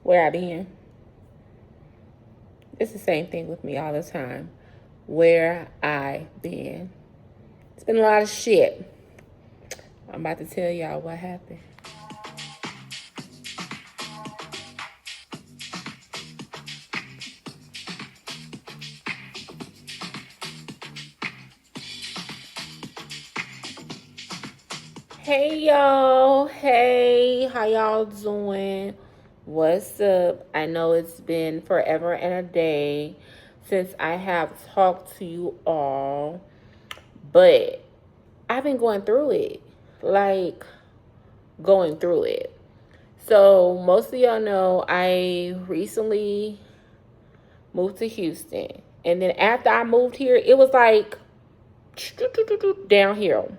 Where I been? It's the same thing with me all the time. Where I been? It's been a lot of shit. I'm about to tell y'all what happened. Hey y'all. Hey, how y'all doing? What's up? I know it's been forever and a day since I have talked to you all, but I've been going through it. Like, going through it. So, most of y'all know I recently moved to Houston. And then after I moved here, it was like downhill.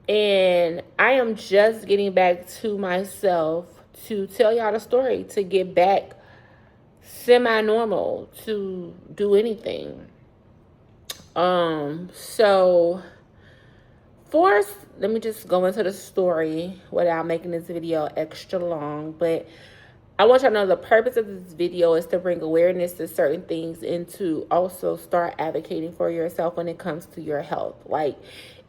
And I am just getting back to myself to tell y'all the story, to get back semi-normal, to do anything. So first, let me just go into the story without making this video extra long. But I want y'all to know the purpose of this video is to bring awareness to certain things and to also start advocating for yourself when it comes to your health. Like,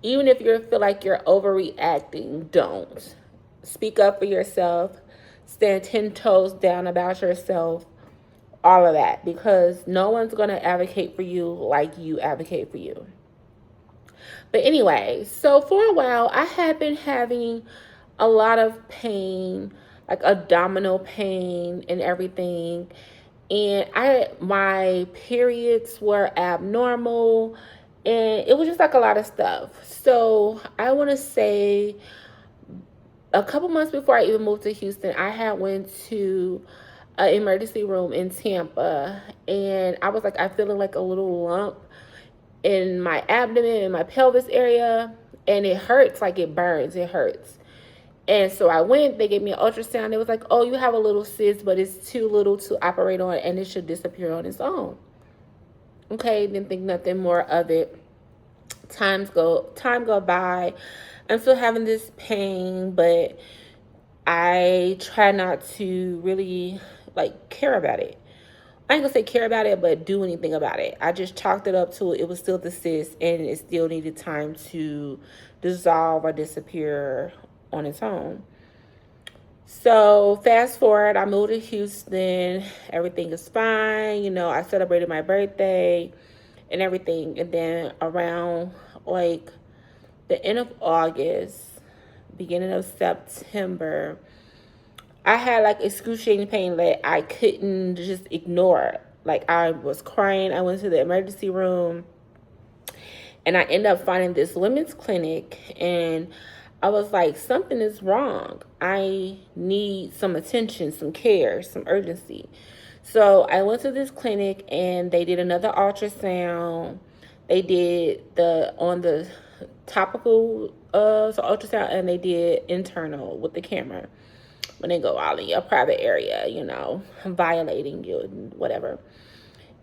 even if you feel like you're overreacting, don't. Speak up for yourself. Stand 10 toes down about yourself. All of that. Because no one's going to advocate for you like you advocate for you. But anyway, so for a while, I had been having a lot of pain, like abdominal pain and everything. And my periods were abnormal, and it was just like a lot of stuff. So I want to say a couple months before I even moved to Houston, I had went to an emergency room in Tampa, and I was like, I feeling like a little lump in my abdomen, in my pelvis area, and it hurts, like it burns, it hurts. And so I went, they gave me an ultrasound. It was like, oh, you have a little cyst, but it's too little to operate on, and it should disappear on its own. Okay, didn't think nothing more of it. Time go by. I'm still having this pain, but I try not to really care about it. I ain't gonna say care about it, but do anything about it. I just chalked it up to it was still the cyst, and it still needed time to dissolve or disappear on its own. So fast forward, I moved to Houston. Everything is fine. You know, I celebrated my birthday and everything. And then around like the end of August, beginning of September, I had like excruciating pain that I couldn't just ignore. Like, I was crying. I went to the emergency room, and I ended up finding this women's clinic, and I was like, something is wrong. I need some attention, some care, some urgency. So I went to this clinic, and they did another ultrasound. They did on the topical ultrasound, and they did internal with the camera when they go all in your private area, you know, violating you and whatever.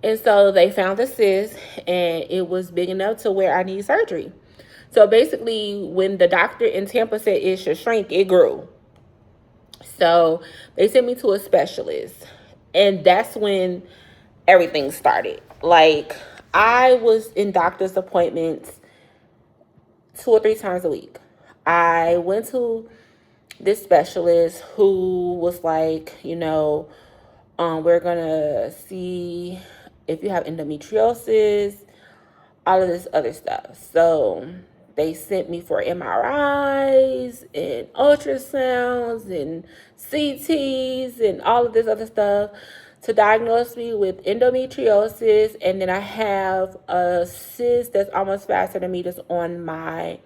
And so they found the cyst, and it was big enough to where I need surgery. So basically, when the doctor in Tampa said it should shrink, it grew. So they sent me to a specialist. And that's when everything started. Like, I was in doctor's appointments 2 or 3 times a week. I went to this specialist who was like, you know, we're going to see if you have endometriosis, all of this other stuff. So they sent me for MRIs and ultrasounds and CTs and all of this other stuff to diagnose me with endometriosis. And then I have a cyst that's almost 5 centimeters on my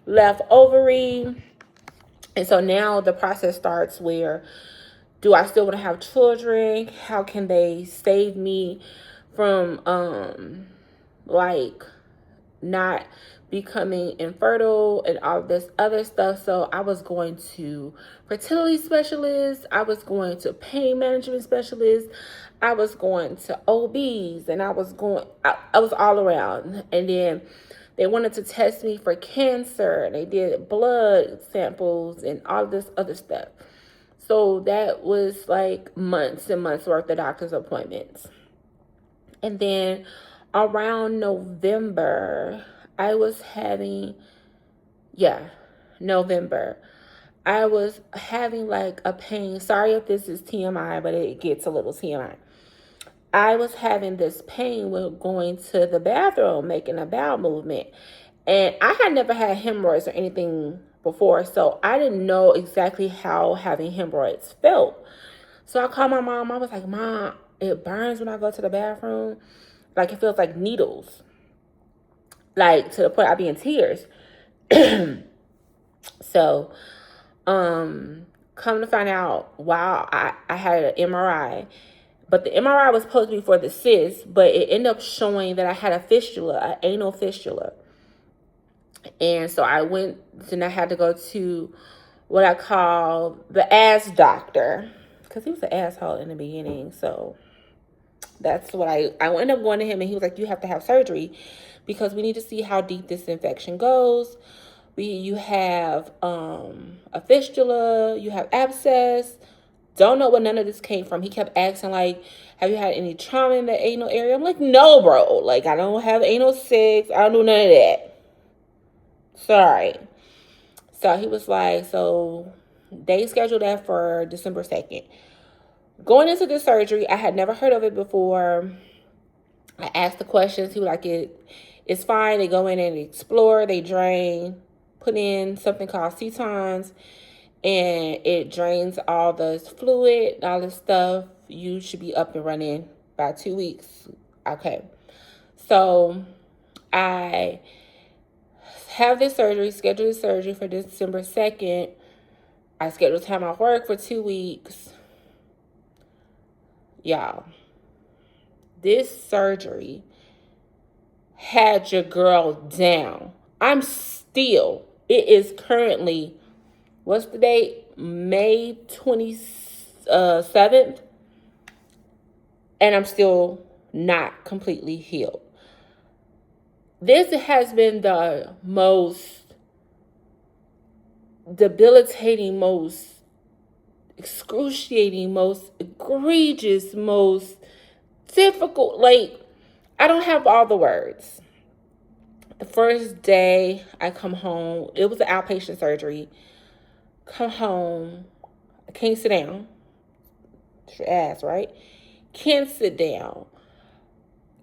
left ovary. And so now the process starts where, do I still want to have children? How can they save me from not becoming infertile and all this other stuff? So I was going to fertility specialists, I was going to pain management specialists, I was going to OBs, and I was all around. And then they wanted to test me for cancer, and they did blood samples and all this other stuff. So that was like months and months worth of doctor's appointments. And then around November, I was having, yeah, November, I was having like a pain. Sorry if this is TMI, but it gets a little TMI. I was having this pain with going to the bathroom, making a bowel movement. And I had never had hemorrhoids or anything before, so I didn't know exactly how having hemorrhoids felt. So I called my mom. I was like, Mom, it burns when I go to the bathroom. Like it feels like needles. Like to the point I'd be in tears. So, come to find out, wow, I had an MRI. But the MRI was supposed to be for the cyst, but it ended up showing that I had a fistula, an anal fistula. And so I went, and I had to go to what I call the ass doctor, because he was an asshole in the beginning. So that's what I ended up going to him, and he was like, you have to have surgery because we need to see how deep this infection goes. You have a fistula, you have abscess. Don't know what none of this came from. He kept asking, like, have you had any trauma in the anal area? I'm like, no, bro. Like, I don't have anal sex. I don't do none of that. Sorry. So he was like, so they scheduled that for December 2nd. Going into the surgery, I had never heard of it before. I asked the questions. He was like, it's fine. They go in and explore. They drain, put in something called cetons, and it drains all the fluid, all this stuff. You should be up and running by 2 weeks. Okay. So I have this surgery, scheduled this surgery for December 2nd. I scheduled time off work for 2 weeks. Y'all, this surgery had your girl down. It is currently, what's the date? May 27th. And I'm still not completely healed. This has been the most debilitating, most excruciating, most egregious, most difficult. Like, I don't have all the words. The first day I come home, it was an outpatient surgery. Come home, I can't sit down. It's your ass, right? Can't sit down.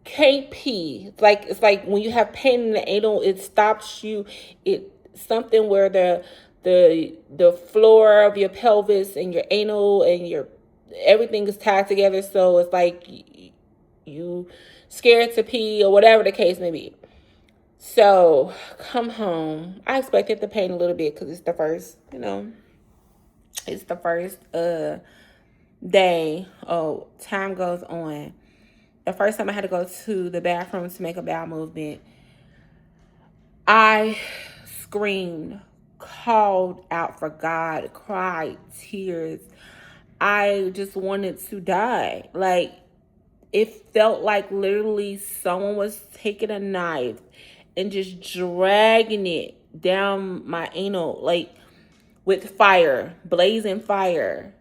Can't pee. It's like when you have pain in the anal, it stops you. It something where the floor of your pelvis and your anal and your everything is tied together. So it's like you scared to pee or whatever the case may be. So come home. I expected the pain a little bit because it's the first, it's the first day. Oh, time goes on. The first time I had to go to the bathroom to make a bowel movement, I screamed, called out for God, cried, tears. I just wanted to die. Like, it felt like literally someone was taking a knife and just dragging it down my anal, like with fire, blazing fire.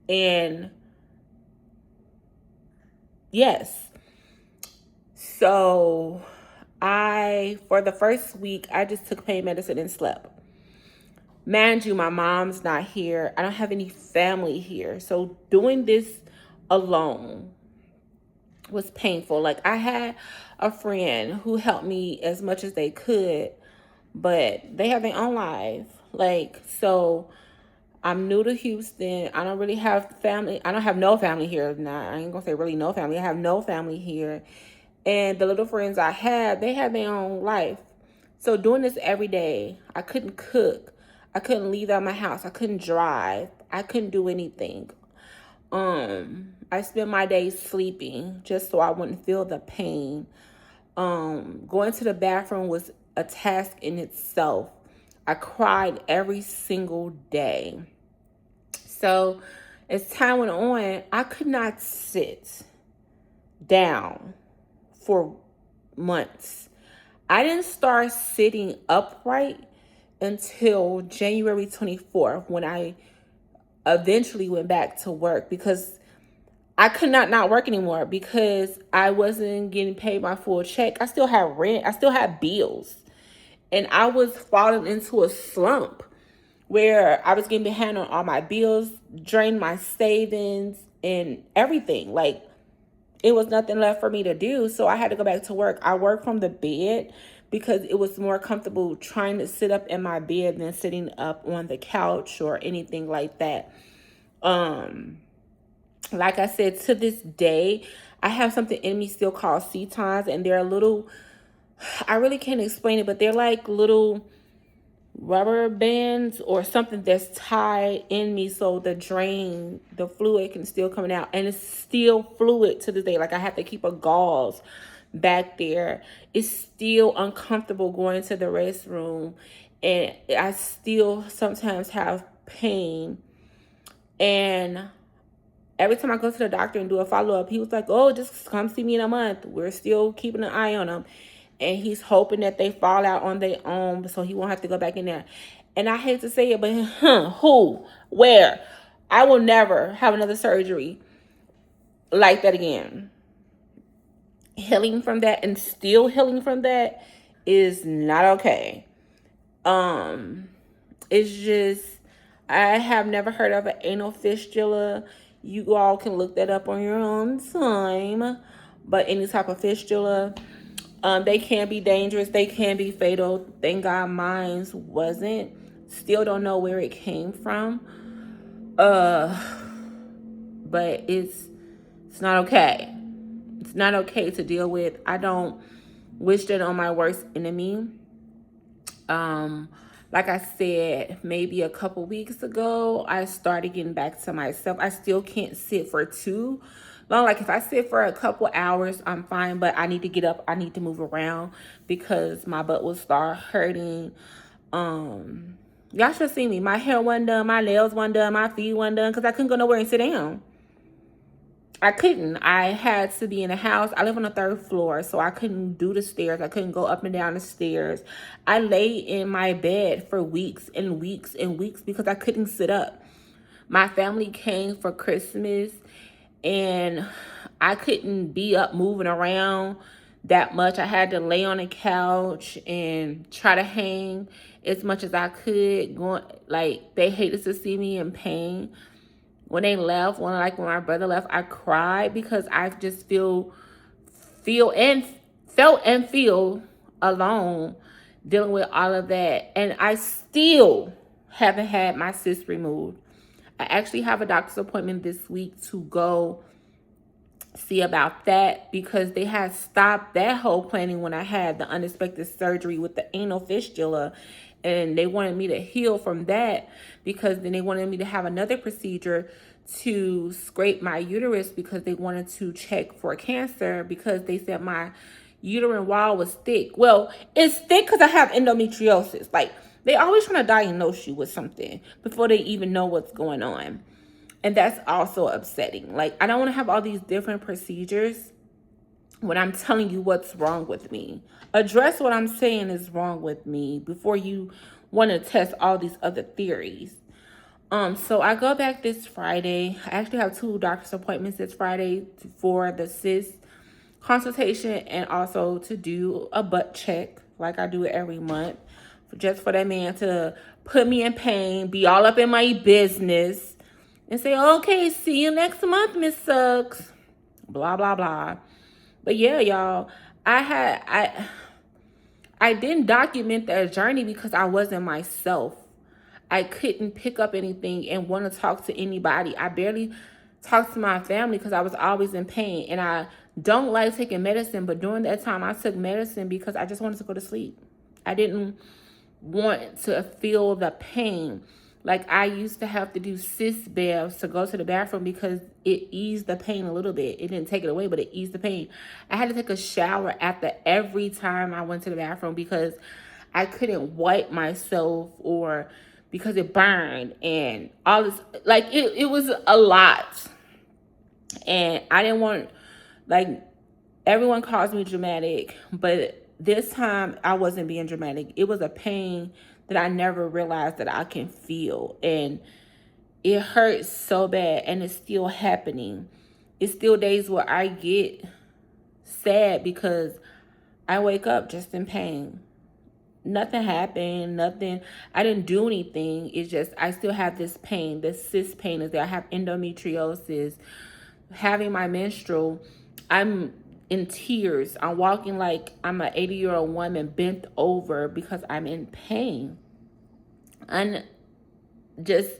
And yes. So for the first week, I just took pain medicine and slept. Mind you, my mom's not here. I don't have any family here. So doing this alone was painful. Like, I had a friend who helped me as much as they could, but they have their own life. Like, so I'm new to Houston. I don't really have family. I don't have no family here. Nah, I ain't gonna say really no family. I have no family here. And the little friends I had, they had their own life. So doing this every day, I couldn't cook. I couldn't leave out my house. I couldn't drive. I couldn't do anything. I spent my days sleeping just so I wouldn't feel the pain. Going to the bathroom was a task in itself. I cried every single day. So as time went on, I could not sit down for months. I didn't start sitting upright until January 24th when I eventually went back to work because I could not work anymore because I wasn't getting paid my full check. I still had rent. I still had bills. And I was falling into a slump where I was getting behind on all my bills, drained my savings and everything. Like, it was nothing left for me to do. So I had to go back to work. I worked from the bed because it was more comfortable trying to sit up in my bed than sitting up on the couch or anything like that. Like I said, to this day, I have something in me still called cetons, and they're a little, I really can't explain it, but they're like little rubber bands or something that's tied in me so the fluid can still come out, and it's still fluid to this day. Like, I have to keep a gauze back there. It's still uncomfortable going to the restroom, and I still sometimes have pain. And every time I go to the doctor and do a follow-up, he was like, oh, just come see me in a month. We're still keeping an eye on them. And he's hoping that they fall out on their own so he won't have to go back in there. And I hate to say it, but who? Where? I will never have another surgery like that again. Healing from that and still healing from that is not okay. It's just, I have never heard of an anal fistula. You all can look that up on your own time. But any type of fistula, they can be dangerous. They can be fatal. Thank God mine wasn't. Still don't know where it came from. But it's not okay. It's not okay to deal with. I don't wish that on my worst enemy. Like I said, maybe a couple weeks ago, I started getting back to myself. I still can't sit for too long. Like, if I sit for a couple hours, I'm fine, but I need to get up. I need to move around because my butt will start hurting. Y'all should see me. My hair wasn't done, my nails wasn't done, my feet wasn't done because I couldn't go nowhere and sit down. I couldn't. I had to be in a house. I live on the 3rd floor, so I couldn't do the stairs. I couldn't go up and down the stairs. I lay in my bed for weeks and weeks and weeks because I couldn't sit up. My family came for Christmas, and I couldn't be up moving around that much. I had to lay on a couch and try to hang as much as I could. They hated to see me in pain. When they left, when my brother left, I cried because I just felt and feel alone dealing with all of that. And I still haven't had my cyst removed. I actually have a doctor's appointment this week to go see about that because they had stopped that whole planning when I had the unexpected surgery with the anal fistula. And they wanted me to heal from that because then they wanted me to have another procedure to scrape my uterus because they wanted to check for cancer because they said my uterine wall was thick. Well, it's thick because I have endometriosis. Like, they always trying to diagnose you with something before they even know what's going on. And that's also upsetting. Like, I don't want to have all these different procedures when I'm telling you what's wrong with me. Address what I'm saying is wrong with me before you want to test all these other theories. So I go back this Friday. I actually have 2 doctor's appointments this Friday for the cyst consultation and also to do a butt check like I do it every month. Just for that man to put me in pain, be all up in my business, and say, okay, see you next month, Miss Sucks. Blah, blah, blah. But yeah, y'all, I didn't document that journey because I wasn't myself. I couldn't pick up anything and want to talk to anybody. I barely talked to my family because I was always in pain. And I don't like taking medicine, but during that time I took medicine because I just wanted to go to sleep. I didn't want to feel the pain. Like, I used to have to do cyst baths to go to the bathroom because it eased the pain a little bit. It didn't take it away, but it eased the pain. I had to take a shower after every time I went to the bathroom because I couldn't wipe myself or because it burned and all this. Like, it was a lot. And I didn't want, like, everyone calls me dramatic, but this time I wasn't being dramatic. It was a pain that I never realized that I can feel. And it hurts so bad, and it's still happening. It's still days where I get sad because I wake up just in pain. Nothing happened, nothing, I didn't do anything. It's just I still have this pain. This cyst pain is there. I have endometriosis. Having my menstrual, I'm in tears. I'm walking like I'm an 80-year-old woman bent over because I'm in pain. And just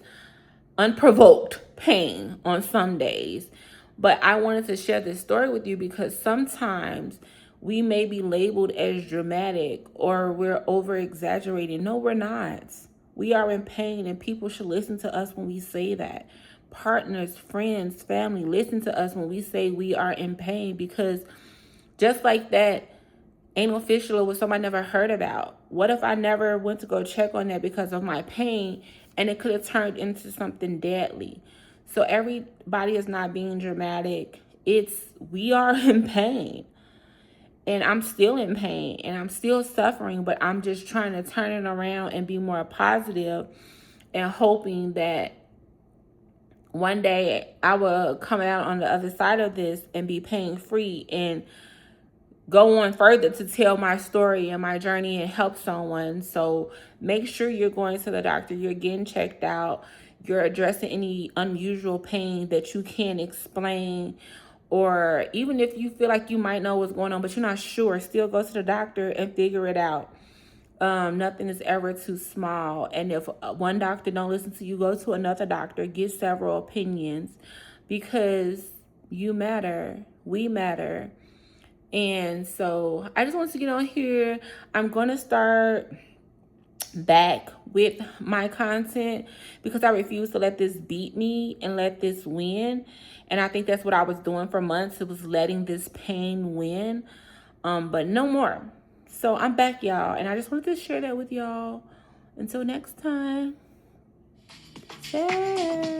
unprovoked pain on some days. But I wanted to share this story with you because sometimes we may be labeled as dramatic or we're over exaggerating. No, we're not. We are in pain, and people should listen to us when we say that. Partners, friends, family, listen to us when we say we are in pain, because just like that anal fistula was something I never heard about. What if I never went to go check on that because of my pain, and it could have turned into something deadly? So everybody is not being dramatic. We are in pain. And I'm still in pain and I'm still suffering, but I'm just trying to turn it around and be more positive and hoping that one day I will come out on the other side of this and be pain free and go on further to tell my story and my journey and help someone. So make sure you're going to the doctor, you're getting checked out, you're addressing any unusual pain that you can't explain, or even if you feel like you might know what's going on but you're not sure, still go to the doctor and figure it out. Nothing is ever too small, and if one doctor don't listen to you, go to another doctor, get several opinions, because you matter, we matter. And so I just want to get on here. I'm going to start back with my content because I refuse to let this beat me and let this win. And I think that's what I was doing for months. It was letting this pain win. But no more. So I'm back, y'all. And I just wanted to share that with y'all. Until next time. Bye.